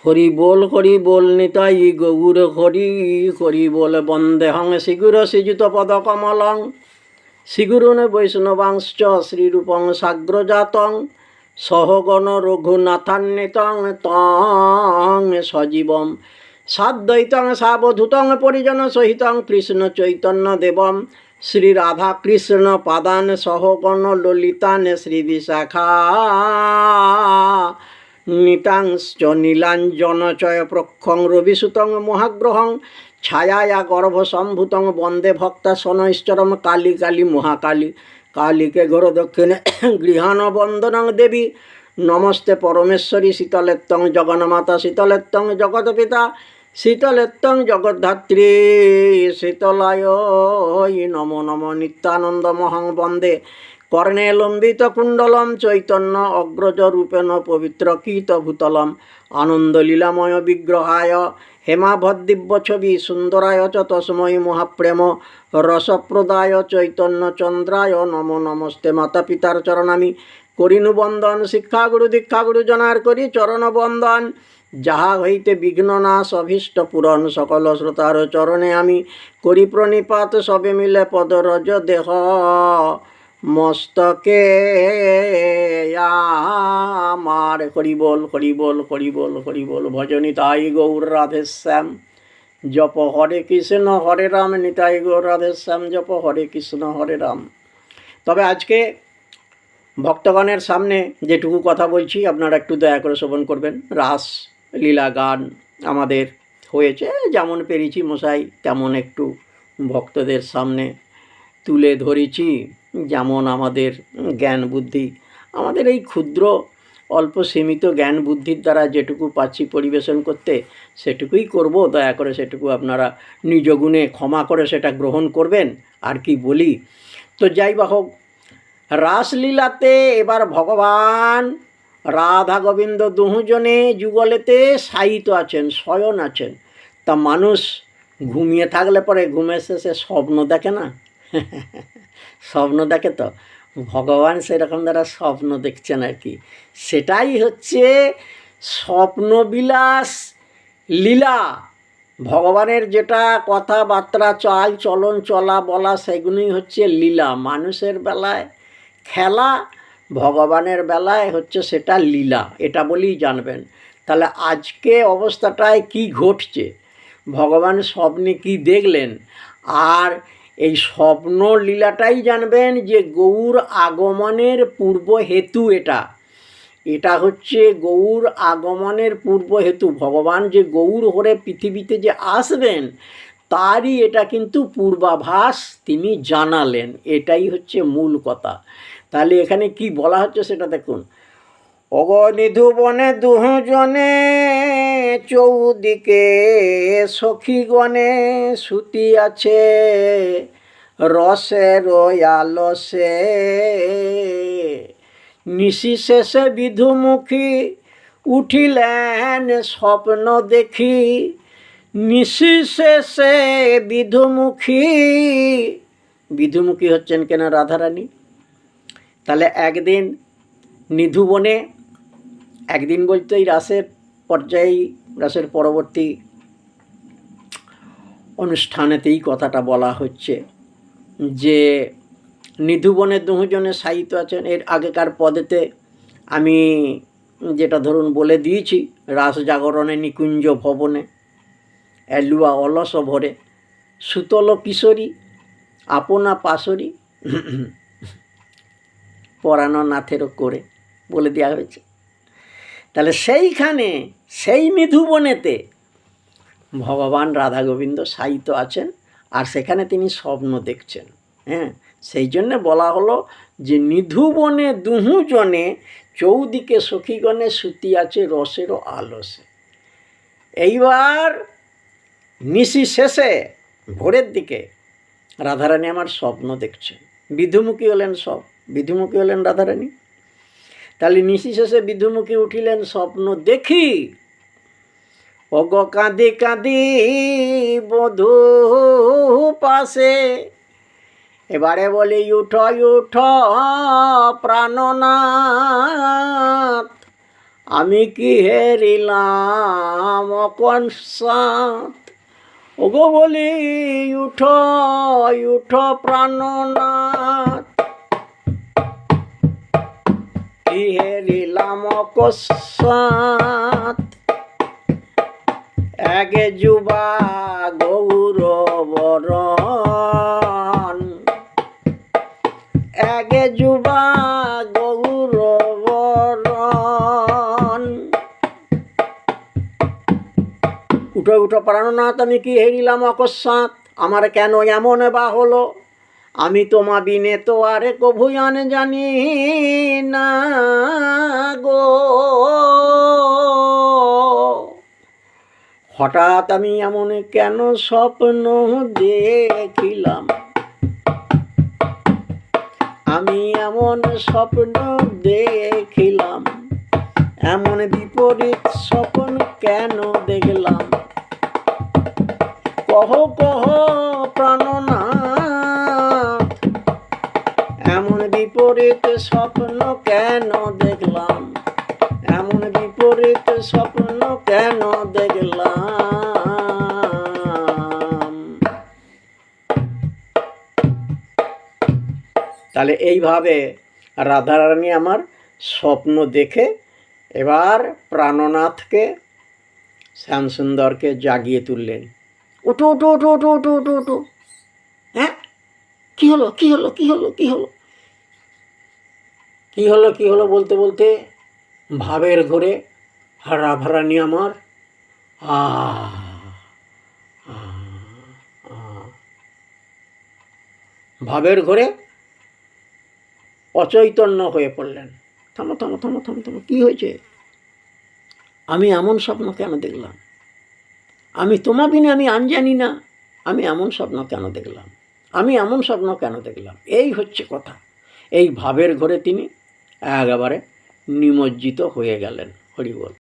হরি বল নিতাই গৌর হরি হরি বল বন্দেহং শ্রীগুর শ্রীযুত পদ কমলং শ্রীগুরুন বৈষ্ণবাংশ্চ শ্রীরূপং সাগ্রজাতং সহগণ রঘুনাথান্বিতং তং সজীবম সাদ্বৈতং সাবধূতং পরিজন সহিতং কৃষ্ণ চৈতন্য দেবম শ্রী রাধা কৃষ্ণ পাদান সহগণ ললিতান শ্রী বিশাখা নিতাংশ্চ নীলাঞ্জনচয় প্রক্ষং রবিসুতং মহাগ্রহং ছায়া গর্ভসম্ভূতং বন্দে ভক্তা সনৈশ্চরম কালী কালী মহাকালী কালীকে ঘোর দক্ষিণে গৃহাণ বন্দনং দেবী নমস্তে পরমেশ্বরী শীতলেত্তং জগন্মাতা শীতলেত্তং জগৎপিতা শীতলেত্তং জগদ্ধাত্রী শীতলায় নমো নমো নিত্যানন্দ মহং বন্দে কর্ণে লম্বিত কুণ্ডলম চৈতন্য অগ্রজ রূপেণ পবিত্র কীত ভূতলম আনন্দলীলাময় বিগ্রহায় হেমাভদ্দিব্য ছবি সুন্দরায় চ তস্মৈ মহাপ্রেম রসপ্রদায় চৈতন্য চন্দ্রায় নমো নমস্তে মাতা পিতার চরণামি করিনু বন্দন শিক্ষাগুরু দীক্ষাগুরু জনার করি চরণ বন্দন যাহা হইতে বিঘ্ন নাশ অভীষ্ট পূরণ সকল শ্রোতার চরণে আমি করি প্রণিপাত সবে মিলে পদরজ দেহ মস্তকে আমার হরি বল হরি বল হরি বল হরি বল ভজনিতাই গৌর রাধেশ্যাম জপ হরে কৃষ্ণ হরে রাম নিতাই গৌর রাধেশ্যাম জপ হরে কৃষ্ণ হরে রাম। তবে আজকে ভক্তগণের সামনে যেটুকু কথা বলছি আপনারা একটু দয়া করে শ্রবণ করবেন। রাস লীলা গান আমাদের হয়েছে, যেমন পেরেছি মশাই তেমন একটু ভক্তদের সামনে তুলে ধরেছি। যেমন আমাদের জ্ঞান বুদ্ধি, আমাদের এই ক্ষুদ্র অল্প সীমিত জ্ঞান বুদ্ধির দ্বারা যেটুকু পাচ্ছি পরিবেশন করতে সেটুকুই করব। দয়া করে সেটুকু আপনারা নিজ গুণে ক্ষমা করে সেটা গ্রহণ করবেন। আর কি বলি, তো যাই বা হোক, রাসলীলাতে এবার ভগবান রাধা গোবিন্দ দুজনে যুগলেতে শায়িত আছেন, শয়ন আছেন। তা মানুষ ঘুমিয়ে থাকলে পরে ঘুমের শেষে স্বপ্ন দেখে না? স্বপ্ন দেখে তো, ভগবান সেরকম দ্বারা স্বপ্ন দেখছেন আর কি। সেটাই হচ্ছে স্বপ্নবিলাস লীলা। ভগবানের যেটা কথাবার্তা চাল চলন চলা বলা সেগুলোই হচ্ছে লীলা। মানুষের বেলায় খেলা, ভগবানের বেলায় হচ্ছে সেটা লীলা, এটা বলেই জানবেন। তাহলে আজকে অবস্থাটায় কি ঘটছে, ভগবান স্বপ্নে কি দেখলেন, আর এই স্বপ্ন লীলাটাই জানবেন যে গৌর আগমনের পূর্ব হেতু এটা। এটা হচ্ছে গৌর আগমনের পূর্ব হেতু। ভগবান যে গৌর হয়ে পৃথিবীতে যে আসবেন তারই এটা কিন্তু পূর্বাভাস তিনি জানালেন। এটাই হচ্ছে মূল কথা। তাহলে এখানে কি বলা হচ্ছে সেটা দেখুন। অগনিধু বনে দুজনে চৌদিকে সখীগণে সুতি আছে রসে রয়ালসে নিশি শেষে বিধুমুখী উঠিলেন স্বপ্ন দেখি নিশি শেষে বিধুমুখী। বিধুমুখী হচ্ছেন কেন? রাধারানী। তাহলে একদিন নিধুবনে, একদিন বলতে এই রাসের পর্যায়ে, রাসের পরবর্তী অনুষ্ঠানেতেই কথাটা বলা হচ্ছে যে নিধুবনে দুজনে শায়িত আছেন। এর আগেকার পদেতে আমি যেটা ধরুন বলে দিয়েছি, রাস জাগরণে নিকুঞ্জ ভবনে এলুয়া অলস ভরে সুতল কিশোরী আপনা পাশরি পরানো নাথেরও করে বলে দেওয়া হয়েছে। তাহলে সেইখানে সেই নিধুবনেতে ভগবান রাধা গোবিন্দ শায়িত আছেন, আর সেখানে তিনি স্বপ্ন দেখছেন। হ্যাঁ, সেই জন্যে বলা হলো যে নিধুবনে দুজনে চৌদিকে সখীগণে সুতি আছে রসেরও আলসে। এইবার নিশি শেষে ভোরের দিকে রাধারানী আমার স্বপ্ন দেখছেন। বিধুমুখী হলেন, সব বিধুমুখী হলেন রাধারানী। তাহলে নিশি শেষে বিধুমুখী উঠিলেন স্বপ্ন দেখি অগ কাঁদি কাঁদি বধূ পাশে। এবারে বলি উঠ উঠ প্রাণনাথ আমি কি হেরিলাম অকস্মাৎ। ওগো বলি উঠো উঠো প্রাণনাথ, কি হেরিলাম অকস্মাৎ। এক যুবা গৌর বরণ, এক যুবা গৌর বরণ। উঠো উঠো প্রাণনাথ, আমি কি হেরিলাম অকস্মাৎ। আমার কেন এমন বা হলো, আমি তোমা বিনে তো আরে কভুয়ান জানি না গো। হঠাৎ আমি এমন কেন স্বপ্ন দেখিলাম, আমি এমন স্বপ্ন দেখিলাম, এমন বিপরীত স্বপ্ন কেন দেখলাম। কহ কহ প্রাণনাথ, এমন বিপরীত স্বপ্ন কেন দেখলাম, এমন বিপরীত স্বপ্ন কেন দেখলাম। তাহলে এইভাবে রাধারানী আমার স্বপ্ন দেখে এবার প্রাণনাথকে শ্যামসুন্দরকে জাগিয়ে তুললেন। ওঠো ওঠো ওঠো ওঠো ওঠো ওঠো ওঠো। হ্যাঁ, কী হলো কী হলো কী হলো কী হলো কী হলো কী হলো বলতে বলতে ভাবের ঘোরে রাধারানী আমার ভাবের ঘোরে অচৈতন্য হয়ে পড়লেন। থামো থামো থামো থামো থামো, কী হয়েছে? আমি এমন স্বপ্ন কেন দেখলাম, আমি তোমা বিনে আমি জানি না, আমি এমন স্বপ্ন কেন দেখলাম, আমি এমন স্বপ্ন কেন দেখলাম। এই হচ্ছে কথা। এই ভাবের ঘরে তিনি একেবারে নিমজ্জিত হয়ে গেলেন। হরি বল।